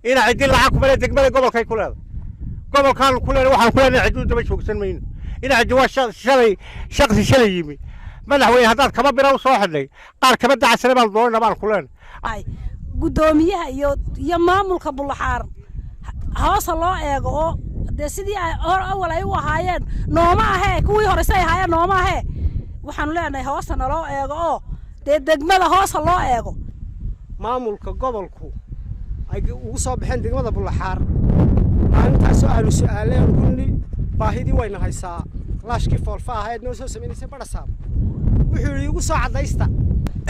إن عدين لعاكم بلا دقمة قبل كي كلها قبل كان كلها واحد كلنا عدون دبش وقسن مين إن عدوا شلي شخص شلي يمي مدحوينه هذا كما بيرو صاحب لي قال كما دع سلام الدورنا بان كلنا أي قدوميها يا مامولك بلحار هاس الله إيجو ده سيدي أول أيوة هاين نوما هي كوي هرسي هاين نوما هي وحنلنا هاس الله إيجو ده دقمة هاس الله إيجو مامولك قبلكو أي وصاب حين دقمة بلحار أنت سؤالين كلني باهدي وين هيسا لاش كيف الفاهد نوسو سميني سبرة صاب وحولي وصا عدايستا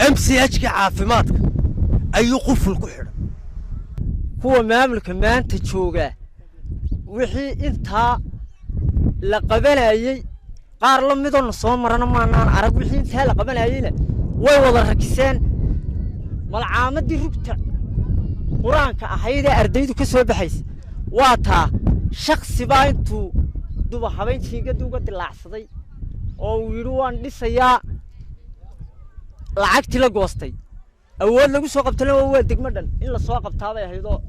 MCH عافماتك أي قفل كحر هو مملكة ما أنت تشوقه وحي أنت لقبل أي قار لهم مدن صومر أنا ما نعرف وحي أنت لقبل أينا ويوضع ركسان والعامد دي ركتة قرانك أحيدا أرديدو كسوة بحيث واتا شخص باينتو دوبا حبين شيء دوبا تلاعصدي أو يروان لسيا لعقتي لقوستي أول لقو سوق بتلو أول دقمدن إلا سوق بتاعي هيدو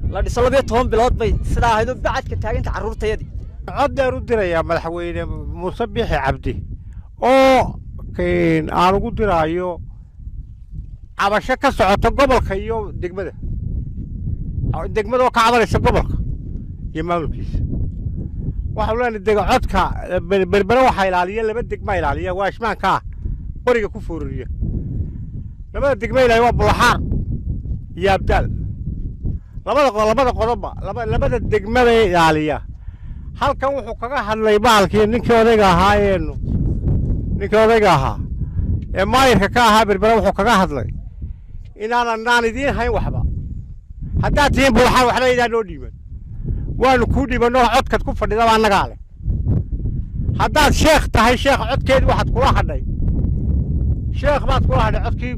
لا ديسلبيه توم بلاد بي سدا هيدو بعد كتاجن تعرور تيدي عد رد يا مدحوينه مصبيح عبدي أو كين أنا قلت رايو عباشة كسرت قبل خيو دقمده وكعبر السقبل يمالكيس وحولان الدقة عدك بالبروح إلالية اللي بدك ما إلالية واش ما كا قرية كفورية لما بدك ما إلالية بالحار يا بدال لما قربة لما بدك ما إلالية هل كان وحقها هل يبالك نكوديها هاي إنه نكوديها ما يركها بالبروح وحقها هذلي إن أنا ناندين هاي وحبا هذا تيم بالحار وحنا إذا نوديمن وأنا كودي بنوع عدك تكون فدي طبعا نقاله هذا شيخ تهي شيخ عد كيد واحد كل واحد شيخ ما تقول واحد عد كي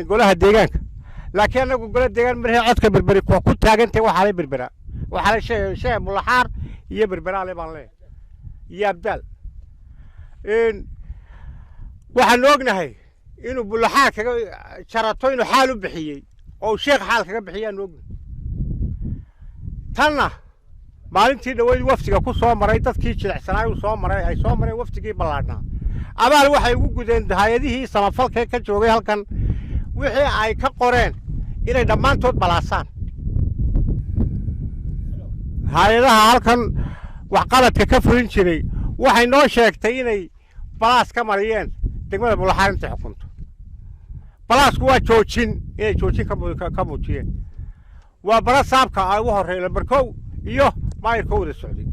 نقولها ديجانك لكن أنا أقول ديجان من هي عدك بربري كنت أنت وحالي بربرة وحالي شيء ملحار يبربرة على بالله يبدل إن واحد نوجنا هي إنه بلحار شرطين حاله بحيي أو شيخ حالك بحيي نوجنا تنا maalintii dhaweyd waftiga ku soo maray dadkii jilicsanay uu soo maray ay soo maray waftigii ballaadhnaa abaal waxay ugu gudeen hay'adihii samafalka ka joogay halkan wixii ay ka qoreen inay dhammaantood balaasaan hay'adaha halkan wax qaladka ka furin jiray waxay noo sheegtay inay balaas ka mariyeen degmada Buulaxaar inta xukunto balaasku waa joojin inay joojin ka muujiyeen waa bara saabka ay u horeeyay barkow iyo ما يركود السعودي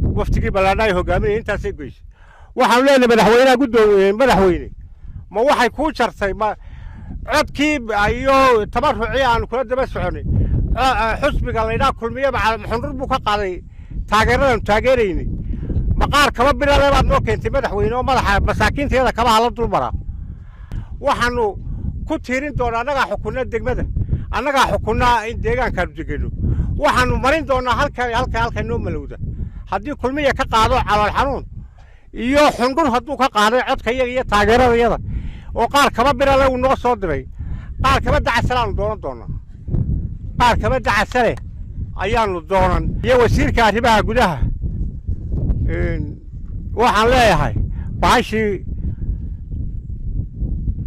وفتقي بلاناي هو قامين انت سيقويش waxaan leenahay madaxweynaha gudoomiye madaxweyne ma waxay ku jartay ma codkii ayo tabarruci aan kula daba soconay xusbiga leeyahay kulmiye maxamud buu ka qaaday taageeradan taageerayni maqaar kaba bilaabay baad noo keentay madaxweyne oo madaxa masaakiinteeda kaba hala dul mara waxaanu ku tiirin doonaa anaga xukunna degmada anaga xukunna in deegaanka degano waxaanu marin doonaa halka noo malowda haddii kulmiye ka qaado calool xanuun iyo xundur hadduu ka qaaday codka iyaga iyo taageeradayada oo qaar kaba birale uu noo soo diray qaar kaba dacasalaanu doonan doonaa qaar kaba dacasale ayaanu doonan iyo wasiirka arrimaha gudaha waxaan leeyahay baashii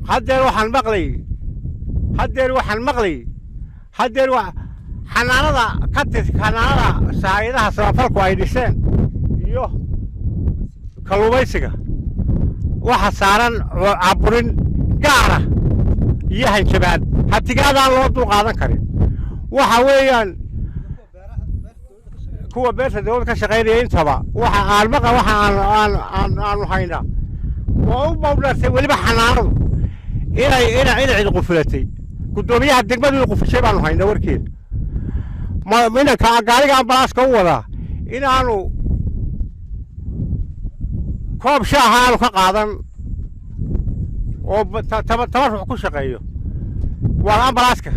haddeer waxaan maqlay xanaanada xanaanada saayadaha samafalku ay dhiseen iyo kalluumaysiga waxa saaran caburin gaara iyo hanjabaad hatigaadaan loo dul qaadan karin waxa weeyaan kuwa beerta dawladda ka shaqaynaya intaba waxa aanu haynaa waa u bawdhaartay weliba xanaanadu inay cid qufulatay gudoomiyaha degmadu qufushay baanu haynaa warkeeda minanka gaariga ambalaaska u wadaa inaanu koob shaaha aanu ka qaadan oo tabarruc ku shaqeeyo waa ambalaaska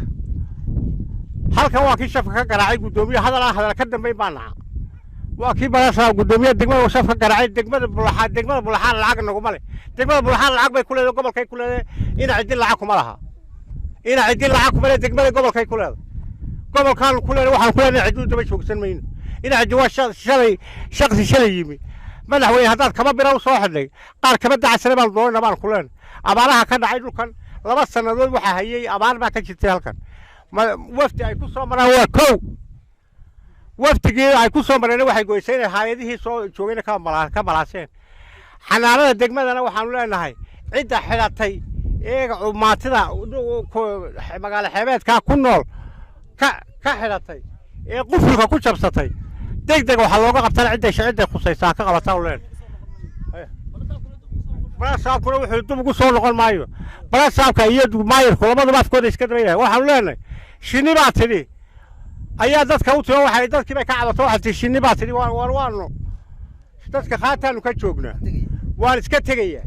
halkan waa kii shafka ka garaacay gudoomiye hadal ka dambeyn baa naca waa kii balaasha gudoomiye degmada shafka ka garaacay degmada Buulaxaar lacag naguma leh degmada Buulaxaar lacag bay ku leedahay gobolkay ku leedahay ina cidin lacag kuma laha ina cidin lacag kuma leh degmada gobolkay ku leedahay gobolkaanu ku leenahay waxaan ku leenahay ciduu daba joogsan mayno ina jawaa shaqsi shalay yimi madaxweyne haddaad kaba bira u soo xidhay qaar kaba dacsane baan doonayna baan ku leenahay abaaraha ka dhacay dhulkan 2 sannadood waxaa hayay abaar baa ka jirtay halkan wafdi ay ku soo maraan waa kow waftigii ay ku soo mareen waxay goysay inay hay'adihii soo joogayna ka malaaseen xanaanada degmadana waxaanu leenahay cidda xilatay eega maatida magaalo xeebeedka ku nool ka xilatay ee qufulka ku jabsatay degdeg waxa looga qabtaa cidda khusaysaa ka qabataa leen barasaabkuna wuxuu dib ugu soo noqon maayo barasaabka iyo maayirku labadaba afkooda iska daba yahay waxaanu leenahay shinni baa tidhi ayaa dadka u tiro waxay dadkii bay ka cabato waxa tii shinni baa tidhi waanu dadka qaataanu ka joognaa waan iska tegayaa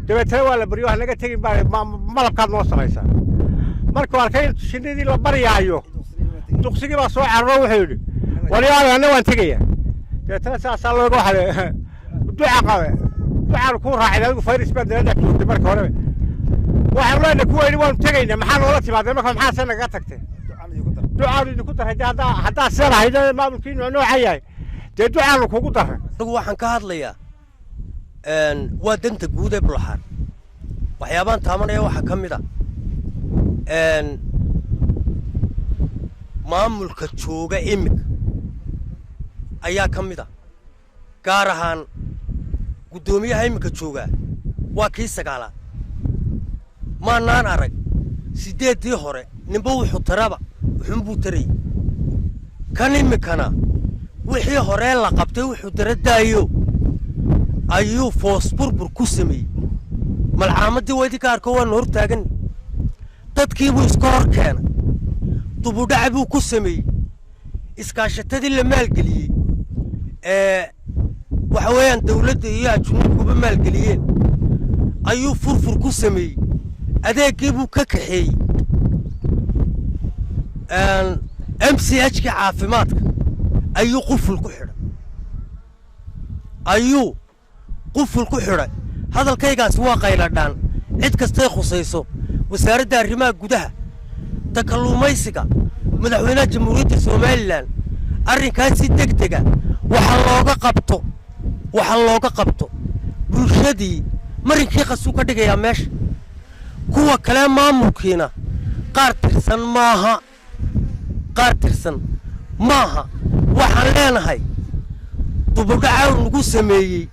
dabeetana waa la baryo wax naga tegin baa malabkaad noo samaysaa markuu arkay shinnidii la baryaayo duqsigii baa soo cararo wuxuu yidhi waryaana waan tegayaa dabeetana saasaa looga waxale duca qabe ducaan ku raacay adigu fayris baa dala dhex joogtay marka horeba waxaan leenahay kuwayni waanu tegaynaa maxaa noola timaadeen marka maxaa se nagaga tagteen ducaanu idinku daray haddaa seelahayd maamulkii noocaa yahay dee ducaanu kugu daray anigu waxaan ka hadlayaa waa danta guud ee Bulaxaar waxyaabaan taamanaya waxaa ka mid ah maamulka jooga imika ayaa ka mid ah gaar ahaan gudoomiyaha imika jooga waa kii 9aad maanaan arag 8dii hore ninba wuxuu taraba wuxuu taray kan imikana wixii hore la qabtay wuxuu daradaayo ayuu foos burbur ku sameeyay malcaamadii weydii ka arko waan hor taagan dadkii buu iska hor keenay dubudhac buu ku sameeyay iskaashatadii la maalgeliyay waxa weeyaan dawladda iyo ajnabiga maalgeliyeen ayuu furfur ku sameeyay adeegii buu ka kaxeeyay MCH ka caafimaadka ayuu quful ku xidhay hadalkaygaas waa qayladhaan cid kastay khusayso wasaaradda arrimaha gudaha takaluumaysiga madaxweynaha jamhuuriyadda Soomaaliland arrinkaas si degdega waxa looga qabto bulshadii marinkii qasu ka dhigaya meesha kuwa kale maamulkiina qaar tirsan maaha waxaan leenahay dubudhaca ugu sameeyay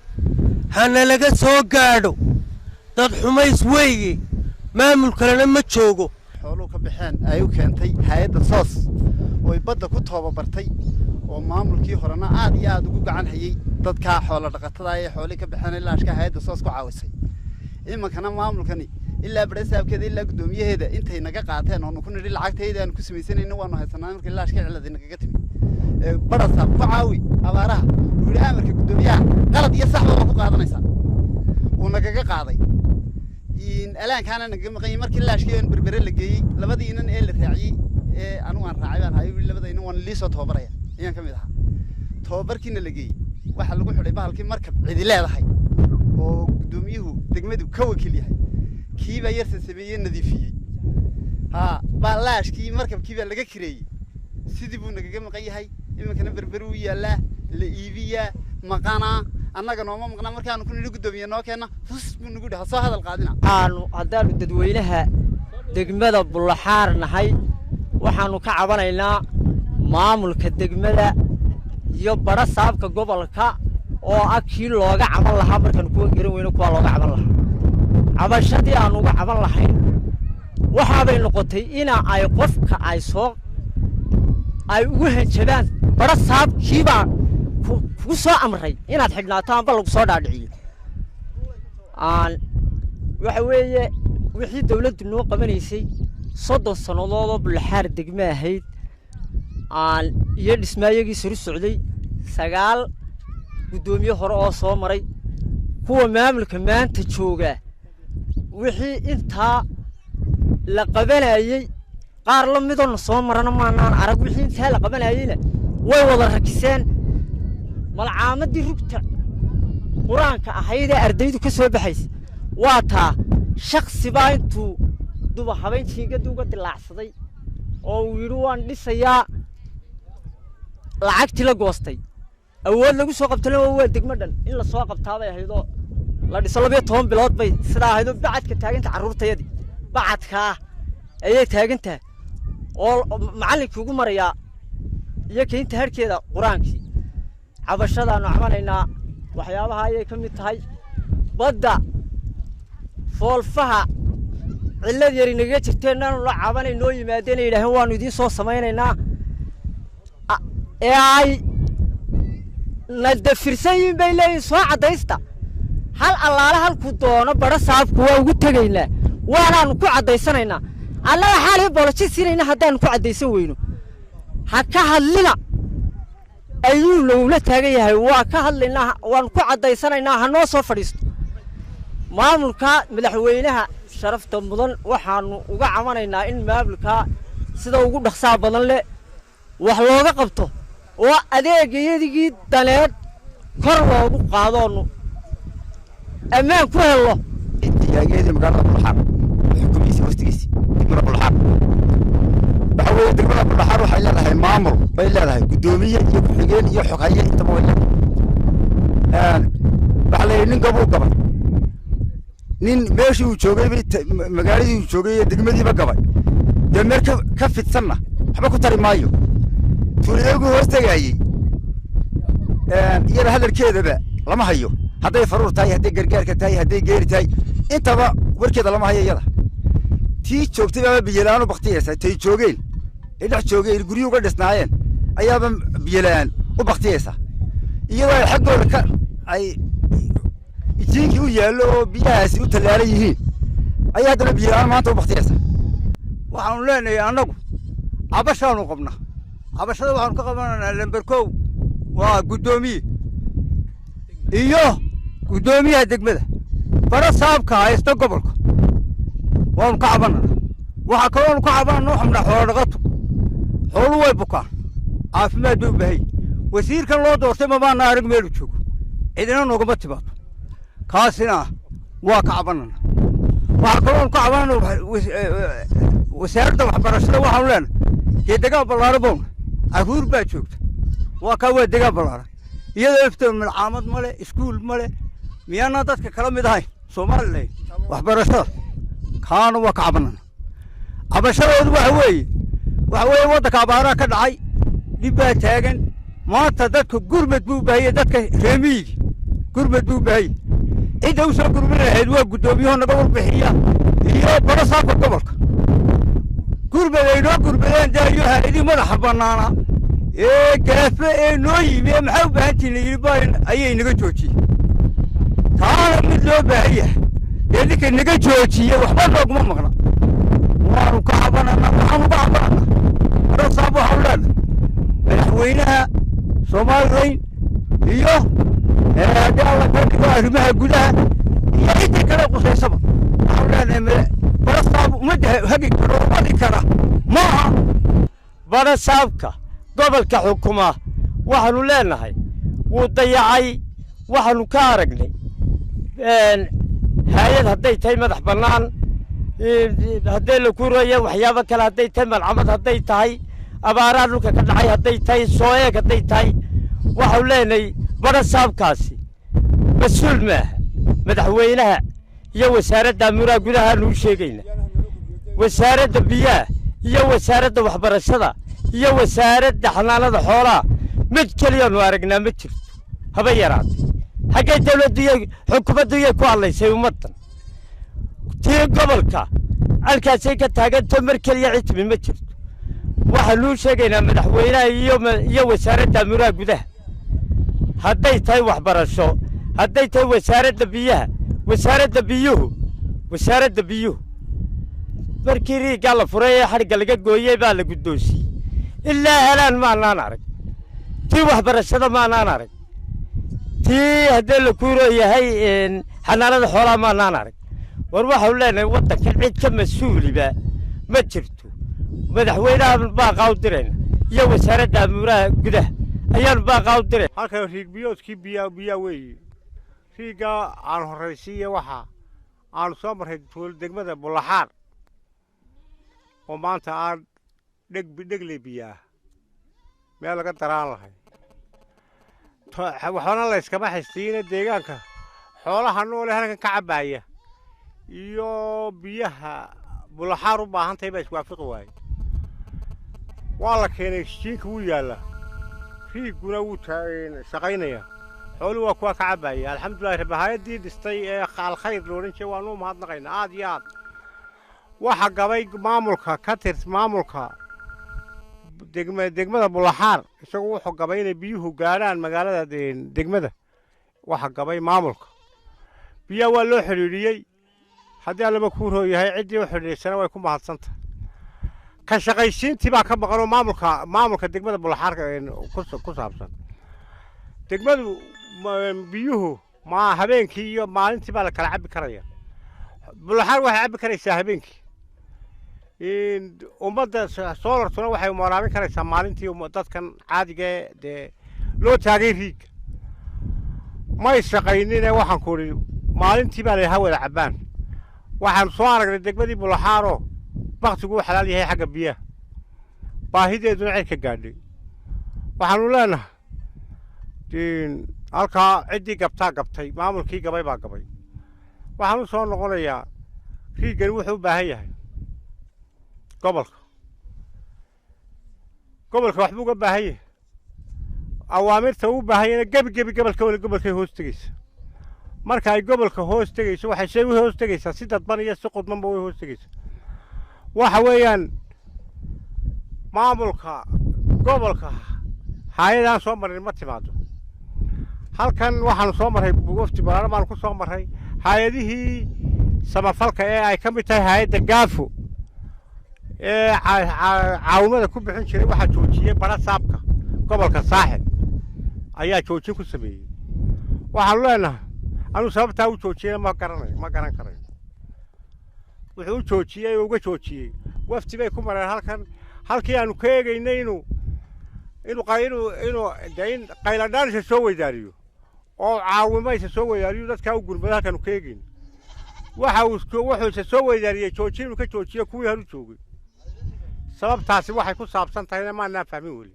hana laga soo gaadho dad xumays weeye maamul kalena ma joogo xoolo ka baxeen ay u keentay hay'adda SOS oo badda ku toobabartay oo maamulkii horena aad iyo aad ugu gacan hayay dadka xoolo dhaqatada ay xoolo ka baxeen ilaa ashka hay'adda SOS ku caawisay imankana maamulkani ilaa barasaabkeeda ilaa gudoomiyaheeda intay naga qaateen oo ku nidhi lacagteeda aan ku sameeysanayna waanu haysanaa markii ilaa ashka ciladina kaga timi barasaab ku caawi abaaraha wili amarka gudoomiyaha qalad iyo sax baa ku qaadanaysa oo nagaga qaaday الآن كان أنا قمقي مركي لاش كيان بربرة لقي لبدي إنن إيه اللي راعي أنا وان راعي بان هاي لبدي إنن وان ليسو توبرة يعني كم يدها توبر كنا لقي واحد لقول حري بالكي مركب عدي لا هاي ودوميه تجمده كوا كلي هاي كي بيرس سبيين نظيفية ها بالاش كي مركب كي بلقى كري سيدي بونا قمقي هاي إما كان بربروية لا لإيفيا مقانا أنا كنا ما مقنا مركان كنا نقول دمية ناكنا فس بنقول هصا هذا القادنا. أنا هذا التدوينها دقمة بلحار نحي وحنو كعبنا إلنا معمول كدقمة يبرا صعب كقبل كا أو أكيد لوجا عمل لها مركان كوا جرو وينو كوا لوجا عمل لها. عمل شدي أنا لوجا عمل لها وحابين نقطي إنا أي قف كأي سوق أي وجه شبان برا صعب كيبا وصا أمري إن الحجنا تام بلوك صار داعي وحوي وحيد دولة النوق بنيسي صد الصنوات بالحار دقمة هيد يد اسمه يجي سر السعودي سجال قدومي هراء صامري هو مملك كمان تشوجه وحي أنت لقبنا يي قار لم يدون صامرنا ما نعرف وحي أنت لقبنا يينا ويوضر ركسان malcaamadii rugta quraanka ahayda ardaydu ka soo baxaysay waa taa shakhsi baa intuu duba habeenkiiga duuga dilaacsaday oo uu yidhi waan dhisayaa lacagtii la goostay awood lagu soo qabtana waa degmo dhan in la soo qabtaa bay ahaydoo la dhiso 12 bilood bay sidaa ahaydoo bacadka taaganta carruurtayadii bacadkaa ayay taagantahay oo macallinkii ugu marayaa iyo keynta harkeeda qur-aankii cabashadaannu camanaynaa waxyaabaha ayay ka mid tahay badda foolfaha cillad yar inaga jirteen inaanu la cabanay noo yimaadeen ay yidhaaheen waannu idiin soo samaynaynaa ee ay nadafirsan yihiin bay leeyihin soo caddaysta hal allaale halkuu doono badho saabku waa ugu tegaynaa waanaannu ku caddaysanaynaa annaga xaalii booloji siinayna haddaannu ku caddaysan weyno ha ka hadlina ayuu lagula taagan yahay waa ka hadlaynaa waannu ku caddaysanaynaa ha noo soo fadhiisto maamulka madaxweynaha sharafta mudan waxaannu uga camanaynaa in maamulkaa sida ugu dhaqsaa badan leh wax looga qabto oo adeegayadigii daneed kor loogu qaadoonnu ammaan ku hello tiyaageedii magaalada Bulxaar xukumiisa hoostigiisa degmada Bulxaar waxa weeye degmada Bulxaar waxay leedahay maamul bay leedahay gudoomiye iyo ku-xigeen iyo xoghaye intaba way leedahay waxa la yidhi nin gabuu gabay nin meeshii uu joogay magaaladii uu joogay iyo degmadiiba gabay dee meel ka fidsanna waxba ku tari maayo tuuliyagu hoos tagaayey iyada hadalkeedaba lama hayo hadday faruur tahay hadday gargaarka tahay hadday geeri tahay intaba warkeeda lama hayo iyada tii joogtay baaba biyelaan u baktiyeysa tay joogeen ee dhex joogeen guryo uga dhisnaayeen ayaaba biyelaan u baktiyeysa iyadoo ay xaggooda ka ay jiinkii u yaallo oo biyahaasi u tallaalan yihiin ayaa haddana biyelaan maanta u baktiyeysa waxaanu leenahay annagu cabashaanu qabnaa cabashada waxaanu ka qabanaynaa lamber 1 waa guddoomiye iyo guddoomiyaha degmada badho saabka haysta gobolka waanu ka cabanana waxaa kaloonu ka cabanana u xubnaa xoolo dhaqatu xoolu way bukaan caafimaad bay u baahan yihin wasiirkan loo doortay mamaana arag meelu joogo cidina noogama timaado kaasina waa ka cabanana waxaa kaloonu ka cabanana wasaaradda waxbarashada waxaanu leenahay dee degaan ballaaro bowna carruur baa joogta waa kaa waa degaan ballaaran iyadoo lafteedu milcaamad ma leh iskuul ma leh miyaanaan dadka kala mid ahayn Soomaaliland waxbarashada kaana waa ka cabanana cabashadoodu waxa weeye waddanka abaaraha ka dhacay dhib baa taagan maanta dadka gurmad buu baahiyey dadka reemiyiga gurmad buu baahiyey cidda u soo gurmin lahayd waa guddoomiyaho naga warbixiya iyo badho saabka gobolka gurmad ay noo gurmadeen dee iyo hay-adii madaxa bannaana ee gaafe ee noo yimi ee maxaa u baahantiin la yidhi baarin ayay naga joojiyey taana mid loo baahan yahay dee ninka naga joojiyey waxba nooguma maqna waanu ka cabanana waxaanu ka cabanana badho saab waxaanu leenahay madaxweynaha Soomaaliland iyo haddii alla ka dhigo arrimaha gudaha iyo intii kale qusaysaba waxaanu leenahay badho saab ummadda hagi karo wadi kara maaha badho saabka gobolka xukuma waxaanu leenahay wuu dayacay waxaanu ka aragnay hay'ad hadday tahay madax bannaan hadday la kuuraya waxyaabo kale hadday tahay malcamad hadday tahay abaaraha dhulka ka dhacay hadday tahay soo eeg hadday tahay waxaanu leenahay badho saabkaasi mas-uul maaha madaxweynaha iyo wasaaradda amuraha gudaha aanu u sheegayna wasaaradda biyaha iyo wasaaradda waxbarashada iyo wasaaradda xanaanada xoolaha mid keliyaanu aragnaa ma jirto haba yaraatay xaggay dawladdu iyo xukuumaddu iyay ku hadlaysay ummaddan tii gobolka halkaasay ka taaganto mar keliya cid timi ma jirto waxaanuu sheegaynaa madaxweynaha iyo wasaaradda amuraha gudaha hadday tahay waxbarasho hadday tahay wasaaradda biyaha wasaaradda biyuhu markii riiggaa la furay ee xadhigga laga gooyey baa la guddoonsiiyey ilaa helaan maanaan arag tii waxbarashada maanaan arag tii haddii la kuuroo yahay xanaanada xoolaha maanaan arag war waxaanu leenahay waddankan cid ka mas-uuliba ma jirto madaxweynaha baaqaa u dirayna iyo wasaaradda amuraha gudaha ayaanu baaqaa u dirayna halkan riig biyoodkii biyaa weeye riiggaa aan horraysiiya waxaa aanu soo marray degmada Bullaxaar oo maanta aan dhegle biyaah meel laga daraan lahay waxaana la iskama xaystiina deegaanka xoolaha noole halkan ka cabbaaya iyo biyaha bulaxaar u baahan tahay baa iswaafaqi waaye waa la keenay jiinka wuu yaallaa riiguna wuu shaqaynayaa xooluhu waa kuwa ka cabbaaya alxamdulillahi rabbi hay-addii dhistay ee alkhayr loodhan jiray waanu mahadnaqaynaa aad iyo aad waxa gabay maamulka ka tirs maamulka degmada bulaxaar isagu wuxuu gabay inay biyuhu gaadhaan magaalada degmada waxa gabay maamulka biyaha waa loo xidhiidhiyey haddii allaba kuu rooyahay ciddii u xidhiidhaysana way ku mahadsantahay ka shaqaysiintii baa ka maqanoo maamulka degmada bulaxaar ku saabsan degmadu biyuhu ma habeenkii iyo maalintii baa la kala cabbi karaya bulaxaar waxay cabbi karaysaa habeenkii ummadda soolartuna waxay waraabin karaysaa maalintii dadkan caadiga dee loo taagay riigga may shaqaynine waxaan ku idhi maalintii baa laha wada cabbaan waxaan soo aragnay degmadii bulaxaaroo baktigu u xalaal yahay xagga biyaha baahideeduna cirka gaadhay waxaanu leenahay halkaa ciddii gabtaa gabtay maamulkii gabay baa gabay waxaan u soo noqonayaa riiggani wuxuu u baahan yahay gobolka waxbuu uga baahan yahay awaamirta uu baahan yahayna gebi gobolkay hoos tegaysa marka ay gobolka hoos tegayso waxay shay u hoos tegaysaa si dadban iyo si qudmanba way hoos tegaysaa waxa weeyaan maamulka gobolka hay-adaan soo marin ma timaado halkan waxaanu soo marray wafti balaadhan baanu ku soo marray hay-adihii samafalka ee ay ka mid tahay hay-adda gaafo ee caawimada ku bixin jiray waxaa joojiyey bara saabka gobolka saaxil ayaa joojin ku sameeyey waxaanu leenahay anuu sababtaa u joojiyey ma garan karayo wuxuu u joojiyey oo uga joojiyey wafti bay ku mareen halkii aanu ka eegaynay inuu qayladhaanisa soo weydaariyo oo caawimaysa soo weydaariyo dadkaa u gurmada halkaanu ka eegayno wuxuuse soo weydaariyey joojin inuu ka joojiyo kuwii halu joogay sababtaasi waxay ku saabsan tahayna maanaan fahmin weli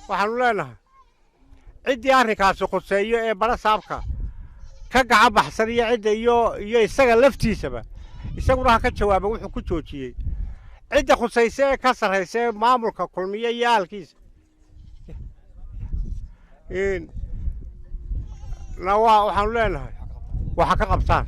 waxaanu leenahay ciddii arrinkaasi khuseeyo ee bara saabka ka gacan baxsan iyo cidda iyo isaga laftiisaba isaguna ha ka jawaaba wuxuu ku joojiyey cidda khusayse ee ka sarraysa ee maamulka kulmiye iyo aalkiisa waxaanu leenahay waxa ka qabtaan